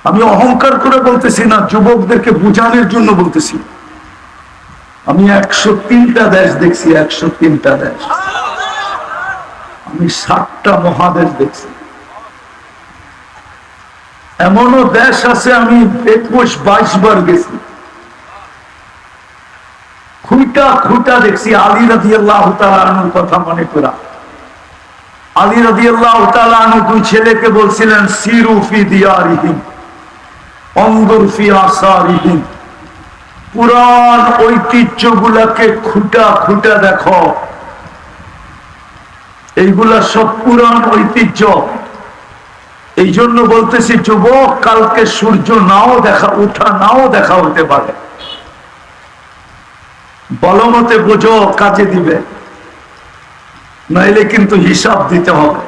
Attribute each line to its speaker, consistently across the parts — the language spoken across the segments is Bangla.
Speaker 1: আমি অহংকার করে বলতেছি না, যুবকদেরকে বুঝানোর জন্য বলতেছি। আমি 103টা দেশ দেখছি, 103টা দেশ। আমি 7টা মহাদেশ দেখছি। এমনও দেশ আছে আমি 21-22 বার গেছি। খুঁটা খুঁটা দেখছি। আলী রাদিয়াল্লাহু তাআলা আনহুর কথা মনে করা। আলী রাদিয়াল্লাহু তাআলা আনহু দুই ছেলেকে বলছিলেন, সিরু ফি দিয়ারিহিম অনজুর ফি আসারিহিম, পুরান ঐতিহ্যগুলাকে খুঁটা খুঁটা দেখো। এইগুলা সব পুরান ঐতিহ্য। এই জন্য বলতেছি যুবক, কালকে সূর্য নাও দেখা, উঠা নাও দেখা হতে পারে। বলমতে বোঝো, কাজে দিবে, নাইলে কিন্তু হিসাব দিতে হবে।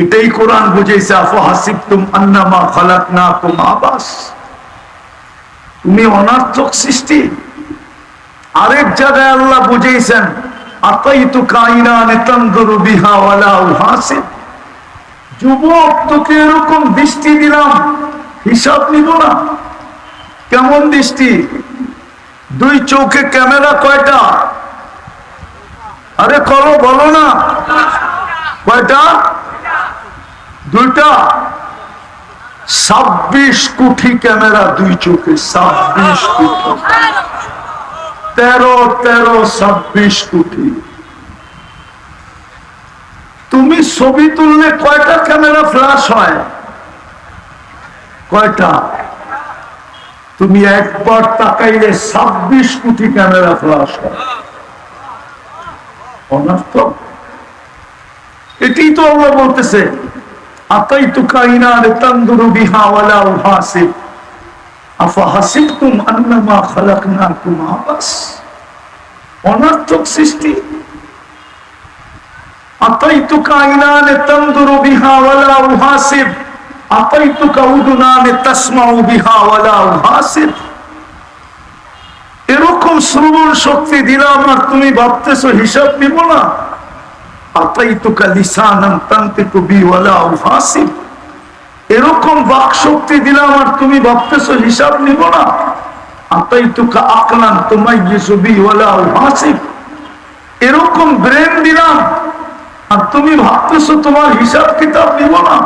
Speaker 1: এটাই কোরআন বুঝাইছে, আফাহাসিবতুম আন্নামা খালাকনাকুম আবাস, তুমি অনার্থক সৃষ্টি। আরেক জায়গায় আল্লাহ বুঝাইছেন, আতাইতু কাইনান তানজুরু বিহা ওয়ালা উহাসিব, যুবক তোকে এরকম দৃষ্টি দিলাম, হিসাব নিব না। কেমন দৃষ্টি? দুই চোখে ক্যামেরা কয়টা? আরে করো, বলো না কয়টা? দুইটা। 26 কোটি ক্যামেরা দুই চোখে, 26 কোটি। 26 কোটি। তুমি ছবি তুললে কয়টা ক্যামেরা ফ্ল্যাশ হয়? কয়টা? তুমি একবার তাকাইলে 26 কোটি ক্যামেরা ফ্ল্যাশ হয়। অনর্থক। এটাই তো আল্লাহ বলতেছে, আতাইতু কাইনান তানজুরু বিহা ওয়ালা উহাসিব আফাহাসিবতুম আন্নামা খালাকনাকুম আবাস, অনর্থক সৃষ্টি। আতাইতুকা আইনান তানজুরু বিহা ওয়ালা উহাসিব আতাইতুকা উযুনান তাসমাউ বিহা ওয়ালা উহাসিব, এরকম শ্রবণ শক্তি দিলাম আর তুমি ভাবতেছো হিসাব নিব না। আতাইতুকা লিসানান তানতিকু বি ওয়ালা উহাসিব, এরকম বাক শক্তি দিলাম আর তুমি ভাবতেছো হিসাব নিব না। আতাইতুকা আকলান তুমাইয়িজু বি ওয়ালা উহাসিব, এরকম ব্রেন দিলাম আর তুমি ভাবতেছো তোমার হিসাব কিতাব নিব না।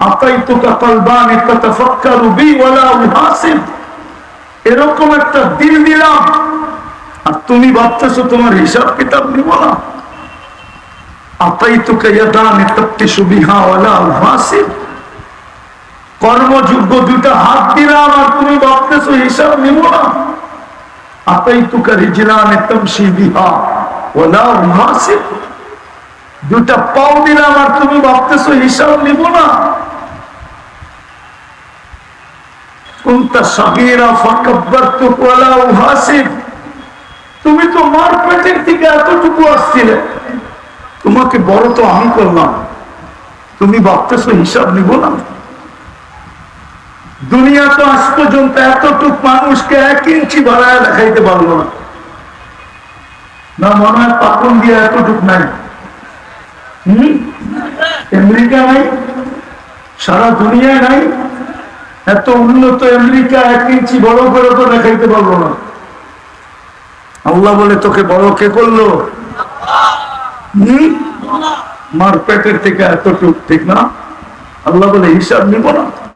Speaker 1: আতাইতুকা কলবানি তাতাফাক্কারু বি ওয়ালা উহাসিব, এরকম একটা দিল দিলাম আর তুমি ভাবতেছো তোমার হিসাব কিতাব নিব না। আতাইতুকা ইয়াদানি তাবতিশু বিহা ওয়ালা উহাসিব, কর্মযোগ্য দুটা হাত দিলাম আর তুমি ভাবতেছো হিসাব নিব না। আতাইতুকা রিজলানি তামশি বিহা ওয়ালা উহাসিব, দুটা পাও দিলাম আর তুমি ভাবতেছো হিসাব নিব না। কুনতা সাগীরা ফাকাব্বারতুক ওয়ালা উহাসিব, তুমি তো মার পেটের থেকে এতটুকু আসছিলে, তোমাকে বড় তো আমি করলাম, তুমি ভাবতেছো হিসাব নিব না। দুনিয়া তো আজ পর্যন্ত এতটুক মানুষকে 1 ইঞ্চি বাড়ায় দেখাইতে পারলো না। না মনে হয় পাকন দিয়ে এতটুক নাই। আমেরিকা নাই, সারা দুনিয়ায় নাই, এত উন্নত আমেরিকা 1 ইঞ্চি বড় করে তো দেখাইতে পারবো না। আল্লাহ বলে তোকে বড় কে করলো? মার পেটের থেকে এতটুক, ঠিক না? আল্লাহ বলে হিসাব নিব না।